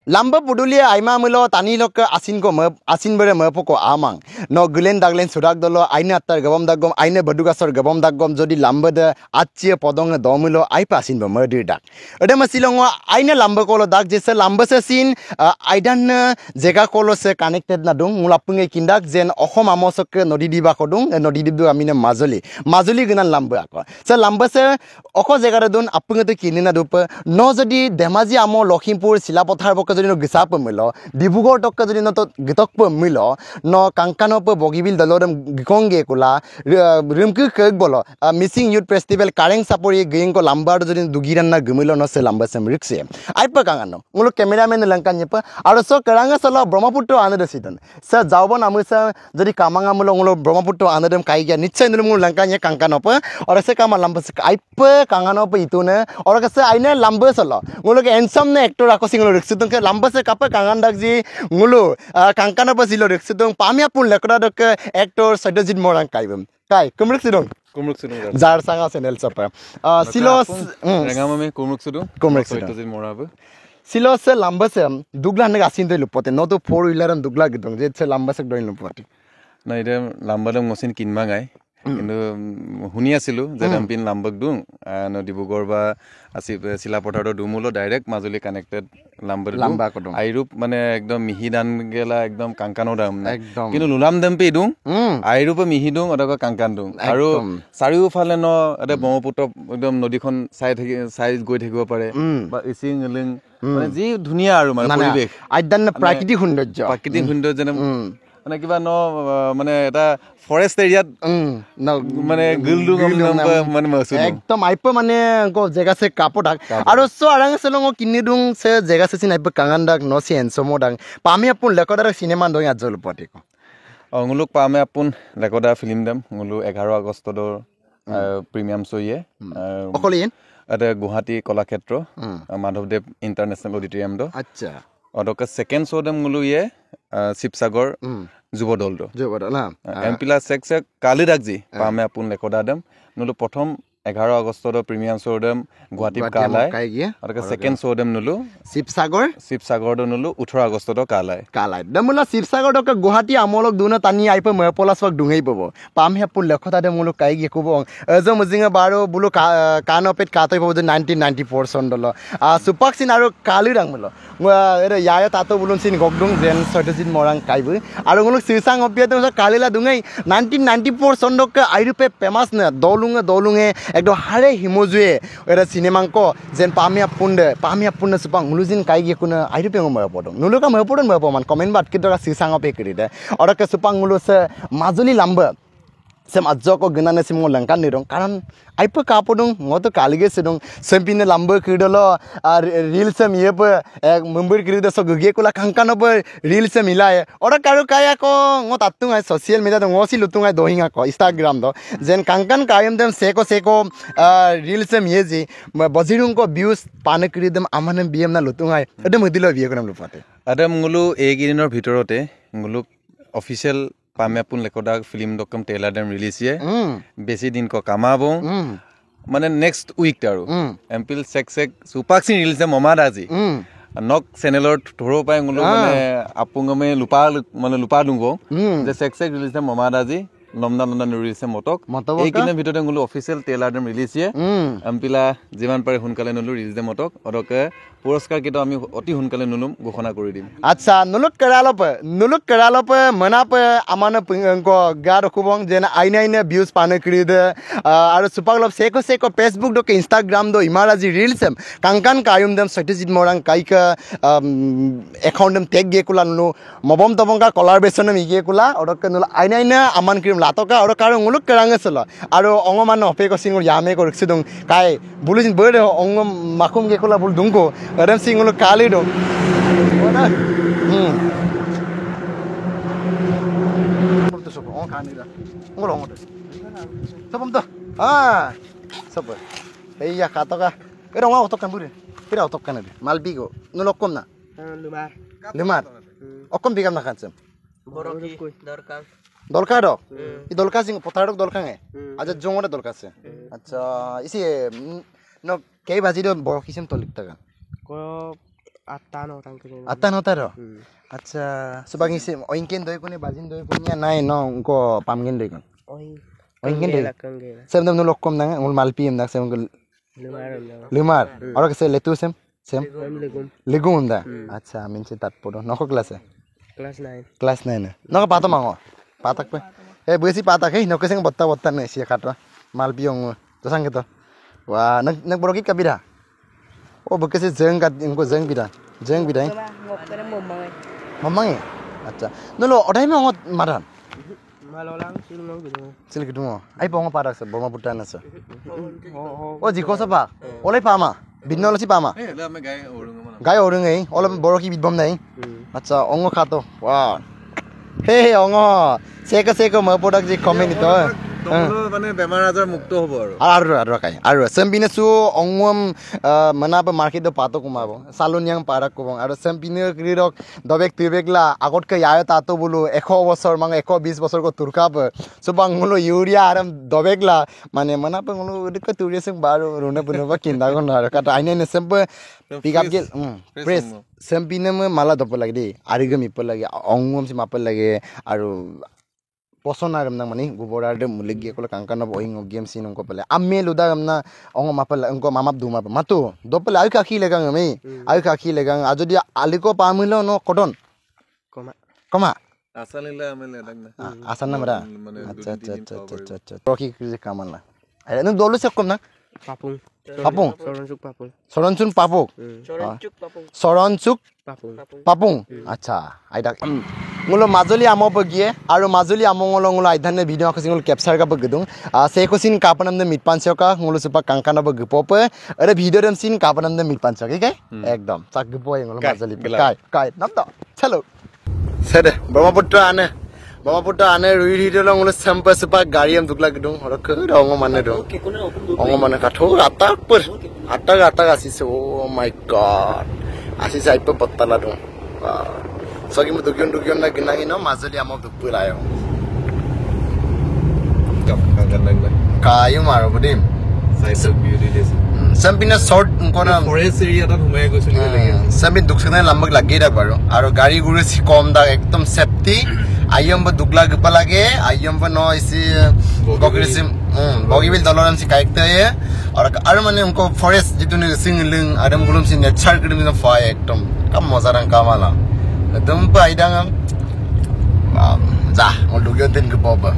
lamba budulia aima mulo tani lok asin ko asin bere poko amang no gulen daglen sudak dolo aina atar gabam dagom aina badugasor gabam dagom jodi lamba de achie podong domulo ai pasin bo merdir dak ode masilongo aina lamba kolo dak jese lamba se sin aidan jega kolo se connected na dung mulapunge kindak jen okhom amosok nodi diba kodung nodi dibdu amine majuli gunan lamba ako se lamba se okho jega dun apunge to kinina dup no jodi demaji amo Lokhimpur silapothar যদি গিসাপ মিলো ডিব্ৰুগড় টক যদি ন তো গিতক মিলো ন কাংকানো প বগিবিল দলদম গিকংগে কুলা রিমকু কেক বলো Mising youth festival কারেং সাপরি গিংকো লাম্বার যদি দুগিরান না গমিলো ন সে লাম্বা সেম রিক্সে আইপ কাঙানো মুলো ক্যামেরাম্যান লঙ্কান নিপ আর সো কারাঙ্গা সলো ব্রহ্মপুত্র আনদ সিদন সে যাওব নামুসা যদি কামাঙ্গা মুলো মুলো ব্রহ্মপুত্র আনদম কাইগা নিশ্চয় নুলো মুলো লঙ্কান নি কাংকানো প আর সে কামা লাম্বা আইপ কাঙানো প ইতুনে আর কাছে আইনে লাম্বা সলো মুলো এনসাম নে একটর আকসিং রিক্সিদন lamba se kapa kangan dak ji ngulu kangkana pa silo rek sidong pamya pun lekra dok actor Satyajit Morang kaibam kai kumruk sidong jar sanga channel sapa silo rengama me kumruk sidong Satyajit Morang silo se lamba se dugla ne asin de lupote no to 4 wheeler an dugla gidong je se lamba se doin lupote na ide lamba dong mosin kinma gai কিন্তু শুনি আছিলো যে ডাম্পিন লাম্বক দুং ডিব্ৰুগড় বা Silapathar দুমুলো direct Majuli connected লাম্বা আইৰূপ মানে একদম মিহি দান গেলা একদম কাংকানো দাম কিন্তু লুলাম ডাম্পি দুং আইৰূপ মিহি দুং অদক কাংকান দুং আৰু চাৰিওফালে ন এটা ব্ৰহ্মপুত্ৰ একদম নদীখন চাই গৈ থাকিব পাৰে বা ইচিং ইলিং মানে যি ধুনীয়া আৰু মানে পৰিৱেশ আইদান প্ৰাকৃতিক সৌন্দৰ্য মানে কিবা ন মানে এটা ফৰেষ্ট এৰিয়াত মানে গিলডু মানে মাসু একদম আইপ মানে জেগা সে কাপোডাক আর সো আরাং সেলং কিনি দুং সে জেগা সে সিন আইপ কাঙ্গান্ডাক ন সি এনসমো ডাং পামি আপুন লেকদার সিনেমা দই আজল পটিক অঙ্গুলুক পামে আপুন লেকদা ফিল্ম দাম অঙ্গুলু 11 আগষ্ট দৰ প্ৰিমিয়াম শোয়ে অকলিন এটা গুৱাহাটী কলাক্ষেত্ৰ মাধৱদেৱ ইন্টাৰনেশনাল অডিটৰিয়াম দ আচ্ছা অদকা সেকেন্ড শো দাম অঙ্গুলু ইয়ে শিৱসাগৰ যুৱদল না এমপিলা সেক কালি রাখজি পামে আপুন লেকদা দাম নলু প্রথম 11 আগষ্ট প্রিমিয়াম শো দাম গুৱাহাটী কালাই আৰ সেকেন্ড শো দাম নলু শিৱসাগৰ নলু 18 আগষ্ট কালাই দমলা শিৱসাগৰ দক গুৱাহাটী আমলক দুনা টানি আইপ মৰপলাছক দুঙেই পাব পামে আপুন লেকদা দাম মুলু কাইগি কব এজ মুজিঙা বাৰো বুলু কানপেট কাতই পাব যে 1994 সন দল সুপাক সিন আৰু কালি ৰাং মুলো এৰে ইয়ায় তাতো বুলুন সিন গগদুং জেন সত্যজিৎ মৰাং কাইব আৰু মুলু সিসাং অপিয়াতে কালিলা দুঙেই 1994 সন দক আইরুপে ফেমাস না দলুঙে একদম হারে হিমজুয়ে এটা সিনেমাঙ্ক যেন পামিয়া পুন্ডে সুপাং মুলুজিন কাইগি কুনা আইরুপে মৰপদং নুলুকা মৰপদন মৰপমান কমেন্ট বাট কিদৰা সিসাং অপে কৰিদে অৰকে সুপাং মুলুছে মাজুলী লাম্বা sem ajoko gnane simo langkan nirong karan aipa kapodung ngoto kalige sedong sempine lambe kidolo reel sem ye pe mumbur kirida so guge kula kankano pe reel sem milai ora karu kaya ko ngot atung ai social media do ngosi lutung ai dohinga ko Instagram do jen kankan kayam dem seko reel sem ye ji bajirung ko views pane kiridem amane bm na lutung ai edem hidilo biye konam lupate adam ngulu egidinor ভিতৰতে ngulu official পামে আপুন লেকদা film ডকম trailer ডেম release ইয়ে বেশি দিন কো কামাবো মানে নেক্সট উইক আৰু এমপিল সেক সুপাকসিন ৰিলিজ মমা দাজি নক চ্যানেলৰ থৰো পাই গুলো মানে আপুঙমে লুপা দুঙ্গো যে সেক ৰিলিজ মমা দাজি নমনা ৰিলিজ মতক এই কিনে ভিতৰতে গুলো অফিশিয়াল টেইলার ডেম রিলিজ ইয়ে এমপিলা যিমান পারে হুনকালে নলু রিলিজ মতক অদকে পুরস্কার কিটো আমি অতি হুনকালে নুলুম ঘোষণা কৰি দিম আচ্ছা নুলুক কেৰালপ মনাপ আমানে গা ৰখুবং যেন আইনাইনে ভিউজ পানে কৰিদে আৰু সুপাগলপ সেকো ফেসবুক দক ইনস্টাগ্ৰাম দ ইমাৰাজি ৰিলসম কাংকান কায়ুম দেম সত্যজিৎ মৰাং কাইকা একাউন্ট দেম টেগ গে কুলা নুলু মবম তবংকা কলাৰ বেছনে মিগে কুলা অদকে নুল আইনাইনে আমান ক্ৰিম লাতকা আৰু কাৰো মুলুক কেৰাঙে চল আৰু অংগমান অপেক সিংৰ ইয়ামে কৰিছে দং কাই বুলিন বৰে অংগ মাকুম গে কুলা বুল দুংকো Adam singulu kali dong. Mana? Bertu sopo, oh kani dah. Ngolong ada. Sopo tu? Sopo. Iya kata kah? Kira orang otok kan buri. Kira otok kan ada. Malbigo. Nolokom na. Lemar. Okom bigam nak kancem. Boroki dorkan. Dolka do. I dolka sing potadok dolka nge. Aja jongore dolka se. Acha isi no kei baji do borokisem tolik taga. Ko Atano orang kene. Ata nota ro. Acha subang isi oingken doi kone bazin doi punya nai no ko pamgen doi kon. Oi. Oingken doi. Kangela. Sem dam no lokkom nang ul malpi em dak sem ko lumar. Aro kese letu sem. Sem Legum. legum da. Acha minche tat podo noko class e. Kelas 9. Class 9 noko pato mango. Patak pe. Eh besi patak he noko seng botta botta ne sia katwa. Malpi ong to sang gitu. Wah nak borokit kabira. Oh bekese jeng kat ingko jeng bida. Jeng bida. Ngopere momang. Mamang e. Acha. Nolo odai me ngot maran. Malolang silong gitu. Sil gitu mo. Ai pongo parak se boma putan na se. Oh jiko sa pa. Olai pama. Binnol si pama. Eh, lah me gay orung mana. Gai orung ei. Ola boroki bidbom nai. Acha ongo khato. Wow. Hey ongo. Seka mo product je comment to. তোমালো মানে বেমাৰ আজাৰ মুক্ত হ'ব Aru kai. Aru sempine su ongom mana pa market do pato kumabo. Saloniang parak kubong. Aru sempine krirok dobek tibekla agot ka yayo tato bulu 100 বছর mang 120 বছর ko turkap. So bangulo urea aram dobekla mane mana pa ngulo ka turia sing baro rona puno ba kinda gon ar kata aine ne sempe pick up gel press sempine me mala dopol lagi de arigam ipol lagi ongom si mapol lagi aru পছন্দ আর আমনা মানে গোবরার দে মুলগি কল কাঙ্কান বহিং game scene অঙ্ক পলে আমি লুদা আমনা অঙ্গ মাপল অঙ্ক মামাপ দুমা মাতো দপলে আই কাকি লেগাং আমি আই কাকি লেগাং আ যদি আলিকো পামিলো ন কটন Koma. কমা আসালিলে আমেলে ডাক না আসান নামরা আচ্ছা আচ্ছা আচ্ছা আচ্ছা আচ্ছা রকি কি কামালা আরে ন দলু সে কম না Papung. পাপুং Soronsuk papung. সরনচুন পাপুক Soronsuk papung. সরনচুক Papung. পাপুং আচ্ছা আইদা ngulo majoli amo bagie aro majoli amo ngolo aidhanne video ko singol capture ka bagdung se ko sin kapanam de mitpancho ka ngulo supa kankana bagpope are video dem sin kapanam de mitpancho ke ekdom chak gpoy ngulo majoli kai namda chalo sede brahmaputra ane rui hidolo ngulo sampa supa gari am dukla gdung horo ke rongo manne do ongo manne katho atak asise oh my god asise aipa pattala do Sogi mo dugyon na ginangin no mazali amo dugpulayo. কাঙ্গাল লাগলে Kayo maro budim. Size of beauty this Sampina short kona forest এরিয়াটা ঘুমাই গৈছিল লাগে sampin duksana lambak lagi dak baro. Aro gari guru si kom da ekdom safety. Ayam ba dugla gpa lage. Ayam ba no isi gogrisim bogibil doloram si kaikta ye. Aro mane unko forest jitu ne singling adam gulum si nature krim na fa ekdom kam mozarang kamala. Dumpa idang za, ngol dugyon tin gpo ba.